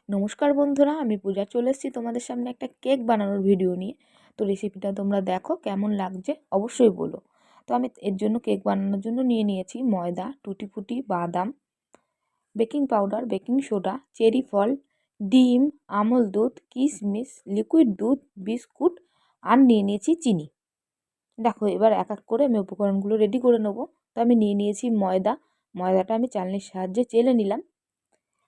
নমস্কার বন্ধুরা, আমি পূজা চলে এসেছি তোমাদের সামনে একটা কেক বানানোর ভিডিও নিয়ে। তো রেসিপিটা তোমরা দেখো কেমন লাগছে অবশ্যই বলো। তো আমি এর জন্য কেক বানানোর জন্য নিয়ে নিয়েছি ময়দা, টুটি ফুটি, বাদাম, baking powder, baking soda, cherry ফল, ডিম, আমল দুধ, কিশমিশ, লিকুইড দুধ, বিস্কুট আর নিয়ে নিয়েছি চিনি। দেখো এবার এক এক করে আমি উপকরণগুলো রেডি করে নেবো। তো আমি নিয়ে নিয়েছি ময়দাটা আমি চালনির সাহায্যে চেলে নিলাম।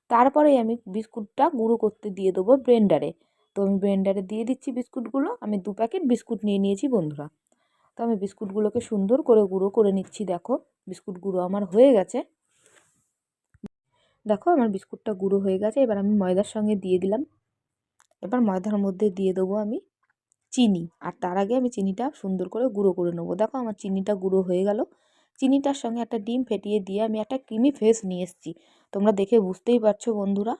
তারপরে আমি বিস্কুটটা গুঁড়ো করতে দিয়ে দেবো ব্লেন্ডারে। তো আমি ব্লেন্ডারে দিয়ে দিচ্ছি বিস্কুটগুলো। আমি 2 প্যাকেট বিস্কুট নিয়ে নিয়েছি বন্ধুরা। তো আমি বিস্কুটগুলোকে সুন্দর করে গুঁড়ো করে নিচ্ছি। দেখো বিস্কুট গুঁড়ো আমার হয়ে গেছে। দেখো আমার বিস্কুটটা গুঁড়ো হয়ে গেছে। এবার আমি ময়দার সঙ্গে দিয়ে দিলাম। এবার ময়দার মধ্যে দিয়ে দেবো আমি চিনি। আর তার আগে আমি চিনিটা সুন্দর করে গুঁড়ো করে নেবো। দেখো আমার চিনিটা গুঁড়ো হয়ে গেল। চিনিটার সঙ্গে একটা ডিম ফেটিয়ে দিয়ে আমি একটা ক্রিমি ফেস নিয়ে এসেছি। তোমরা দেখে বুঝতেই পারছো বন্ধুরা।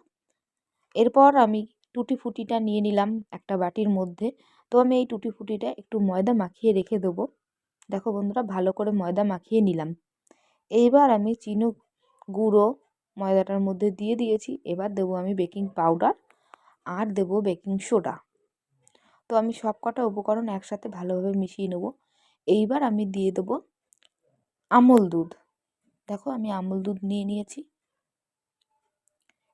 এরপর আমি টুটি ফুটিটা নিয়ে নিলাম একটা বাটির মধ্যে। তো আমি এই টুটি ফুটিটা একটু ময়দা মাখিয়ে রেখে দেবো। দেখো বন্ধুরা ভালো করে ময়দা মাখিয়ে নিলাম। এইবার আমি চিনি গুঁড়ো ময়দাটার মধ্যে দিয়ে দিয়েছি। এবার দেবো আমি বেকিং পাউডার আর দেবো বেকিং সোডা। তো আমি সব কটা উপকরণ একসাথে ভালোভাবে মিশিয়ে নেব। এইবার আমি দিয়ে দেবো আমল দুধ। দেখো আমি আমল দুধ নিয়ে নিয়েছি।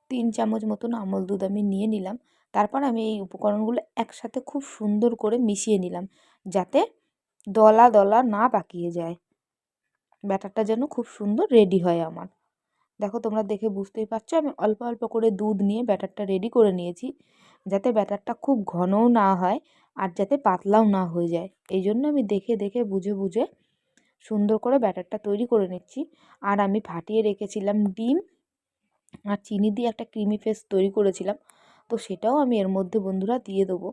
3 চামচ মতন আমল দুধ আমি নিয়ে নিলাম। তারপর আমি এই উপকরণগুলো একসাথে খুব সুন্দর করে মিশিয়ে নিলাম, যাতে দলা দলা না পাকিয়ে যায়। ব্যাটারটা যেন খুব সুন্দর রেডি হয় আমার। দেখো তোমরা দেখে বুঝতেই পারছো আমি অল্প অল্প করে দুধ নিয়ে ব্যাটারটা রেডি করে নিয়েছি, যাতে ব্যাটারটা খুব ঘনও না হয় আর যাতে পাতলাও না হয়ে যায়। এই জন্য আমি দেখে দেখে বুঝে বুঝে সুন্দর করে ব্যাটারটা তৈরি করে নিচ্ছি। আর আমি ফাটিয়ে রেখেছিলাম ডিম আর চিনি দিয়ে একটা ক্রিমি পেস্ট তৈরি করেছিলাম। তো সেটাও আমি এর মধ্যে বন্ধুরা দিয়ে দেবো।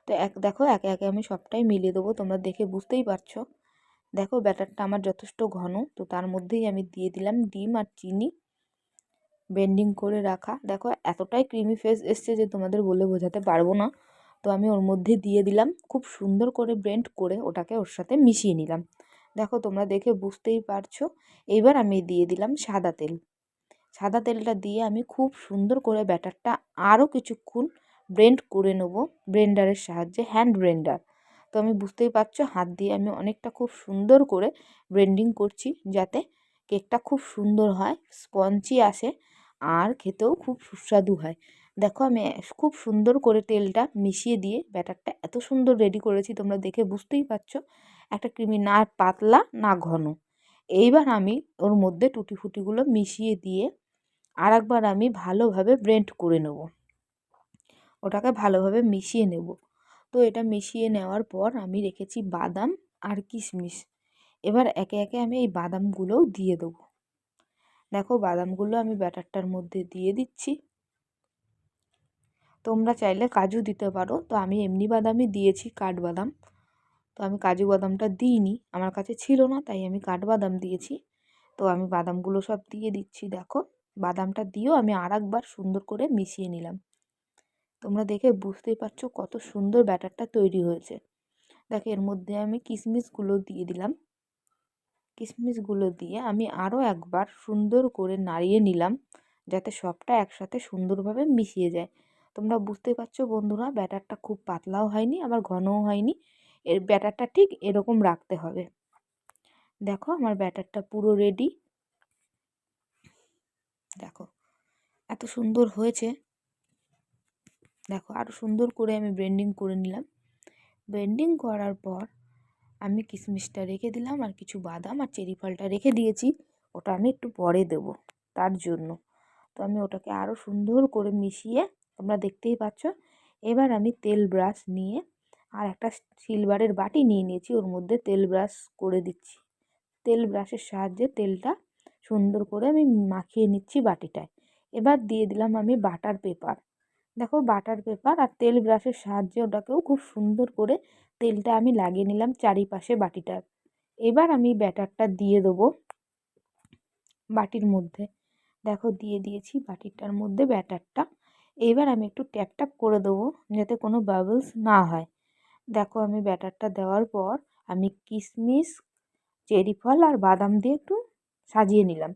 তো দেখো একে একে আমি সবটাই মিলিয়ে দেবো। তোমরা দেখে বুঝতেই পারছো। দেখো ব্যাটারটা আমার যথেষ্ট ঘন। তো তার মধ্যেই আমি দিয়ে দিলাম ডিম আর চিনি বেন্ডিং করে রাখা। দেখো এতটাই ক্রিমি ফেস এসছে যে তোমাদের বলে বোঝাতে পারবো না। তো আমি ওর মধ্যে দিয়ে দিলাম, খুব সুন্দর করে ব্লেন্ড করে ওটাকে ওর সাথে মিশিয়ে নিলাম। দেখো তোমরা দেখে বুঝতেই পারছো। এইবার আমি দিয়ে দিলাম সাদা তেল। সাদা তেলটা দিয়ে আমি খুব সুন্দর করে ব্যাটারটা আরও কিছুক্ষণ ব্লেন্ড করে নেব ব্লেন্ডারের সাহায্যে, হ্যান্ড ব্লেন্ডার। তো আমি বুঝতেই পারছো হাত দিয়ে আমি অনেকটা খুব সুন্দর করে ব্লেন্ডিং করছি, যাতে কেকটা খুব সুন্দর হয়, স্পঞ্জি আসে আর খেতেও খুব সুস্বাদু হয়। দেখো আমি খুব সুন্দর করে তেলটা মিশিয়ে দিয়ে ব্যাটারটা এত সুন্দর রেডি করেছি, তোমরা দেখে বুঝতেই পারছো একটা ক্রিমি, না পাতলা না ঘন। এইবার আমি ওর মধ্যে টুটি ফুটিগুলো মিশিয়ে দিয়ে আরেকবার আমি ভালোভাবে ব্লেন্ড করে নেব, ওটাকে ভালোভাবে মিশিয়ে নেব। তো এটা মিশিয়ে নেওয়ার পর আমি রেখেছি বাদাম আর কিশমিশ। এবার একে একে আমি এই বাদামগুলোও দিয়ে দেবো। দেখো বাদামগুলো আমি ব্যাটারটার মধ্যে দিয়ে দিচ্ছি। তোমরা চাইলে কাজু দিতে পারো। তো আমি এমনি বাদামই দিয়েছি, কাঠবাদাম। তো আমি কাজু বাদামটা দিইনি, আমার কাছে ছিল না, তাই আমি কাঠবাদাম দিয়েছি। তো আমি বাদামগুলো সব দিয়ে দিচ্ছি। দেখো বাদামটা দিয়েও আমি আরেকবার সুন্দর করে মিশিয়ে নিলাম। তোমরা দেখে বুঝতেই পারছো কত সুন্দর ব্যাটারটা তৈরি হয়েছে। দেখো এর মধ্যে আমি কিশমিশগুলো দিয়ে দিলাম। কিশমিশগুলো দিয়ে আমি আরও একবার সুন্দর করে নাড়িয়ে নিলাম, যাতে সবটা একসাথে সুন্দরভাবে মিশিয়ে যায়। তোমরা বুঝতেই পারছো বন্ধুরা, ব্যাটারটা খুব পাতলাও হয়নি আবার ঘনও হয়নি। এর ব্যাটারটা ঠিক এরকম রাখতে হবে। দেখো আমার ব্যাটারটা পুরো রেডি। দেখো এত সুন্দর হয়েছে। দেখো আরও সুন্দর করে আমি ব্লেন্ডিং করে নিলাম। ব্লেন্ডিং করার পর আমি কিশমিশটা রেখে দিলাম আর কিছু বাদাম আর চেরি ফলটা রেখে দিয়েছি, ওটা আমি একটু পরে দেব তার জন্য। তো আমি ওটাকে আরও সুন্দর করে মিশিয়ে, তোমরা দেখতেই পাচ্ছ। এবার আমি তেল ব্রাশ নিয়ে আর একটা সিলভারের বাটি নিয়ে নিয়েছি, ওর মধ্যে তেল ব্রাশ করে দিচ্ছি। তেল ব্রাশের সাহায্যে তেলটা সুন্দর করে আমি মাখিয়ে নিচ্ছি বাটিটায়। এবার দিয়ে দিলাম আমি বাটার পেপার। দেখো বাটার পেপার আর তেল ব্রাশের সাহায্যে ওটাকেও খুব সুন্দর করে তেলটা আমি লাগিয়ে নিলাম চারিপাশে বাটিটার। এবার আমি ব্যাটারটা দিয়ে দেবো বাটির মধ্যে। দেখো দিয়ে দিয়েছি বাটিটার মধ্যে ব্যাটারটা। এবার আমি একটু ট্যাপ ট্যাপ করে দেবো, যাতে কোনো বাবলস না হয়। দেখো আমি ব্যাটারটা দেওয়ার পর আমি কিশমিশ, চেরি ফল আর বাদাম দিয়ে একটু সাজিয়ে নিলাম।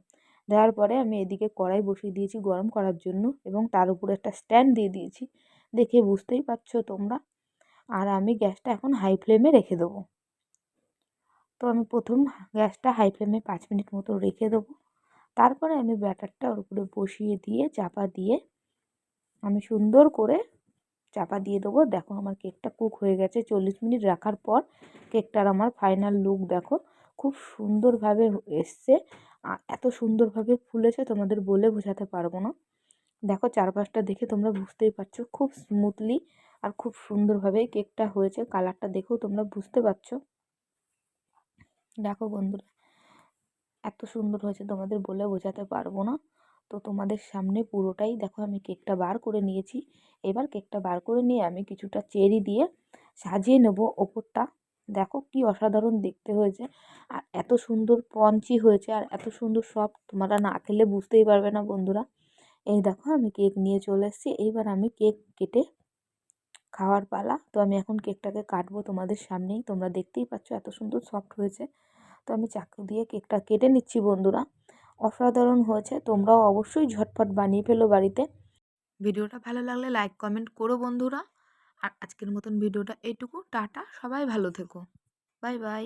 দেওয়ার পরে আমি এদিকে কড়াই বসিয়ে দিয়েছি গরম করার জন্য এবং তার উপরে একটা স্ট্যান্ড দিয়ে দিয়েছি, দেখে বুঝতেই পারছো তোমরা। আর আমি গ্যাসটা এখন হাই ফ্লেমে রেখে দেবো। তো আমি প্রথম গ্যাসটা হাই ফ্লেমে 5 মিনিট মতো রেখে দেবো। তারপরে আমি ব্যাটারটা ওর উপরে বসিয়ে দিয়ে চাপা দিয়ে আমি সুন্দর করে চাপা দিয়ে দেবো। দেখো আমার কেকটা কুক হয়ে গেছে 40 মিনিট রাখার পর। কেকটার আমার ফাইনাল লুক দেখো, খুব সুন্দরভাবে এসছে। আর এত সুন্দরভাবে ফুলেছে তোমাদের বলে বোঝাতে পারবো না। দেখো চারপাশটা দেখে তোমরা বুঝতেই পারছো খুব স্মুথলি আর খুব সুন্দরভাবে কেকটা হয়েছে। কালারটা দেখেও তোমরা বুঝতে পারছো। দেখো বন্ধুরা এত সুন্দর হয়েছে তোমাদের বলে বোঝাতে পারবো না। তো তোমাদের সামনে পুরোটাই দেখো আমি কেকটা বার করে নিয়েছি। এবার কেকটা বার করে নিয়ে আমি কিছুটা চেরি দিয়ে সাজিয়ে নেব ওপরটা। দেখো কি অসাধারণ দেখতে হয়েছে, আর এত সুন্দর স্পঞ্জি হয়েছে আর এত সুন্দর সফট, তোমরা না খেলে বুঝতেই পারবে না বন্ধুরা। এই দেখো আমি কেক নিয়ে চলে এসেছি, এইবার আমি কেক কেটে খাওয়ার পালা। তো আমি এখন কেকটাকে কাটবো তোমাদের সামনেই, তোমরা দেখতেই পাচ্ছ এত সুন্দর সফট হয়েছে। তো আমি চাকু দিয়ে কেকটা কেটে নিচ্ছি বন্ধুরা। অসাধারণ হয়েছে, তোমরাও অবশ্যই ঝটপট বানিয়ে ফেলো বাড়িতে। ভিডিওটা ভালো লাগলে লাইক কমেন্ট করো বন্ধুরা। আর আজকের মতন ভিডিওটা এইটুকু, টাটা, সবাই ভালো থেকো, বাই বাই।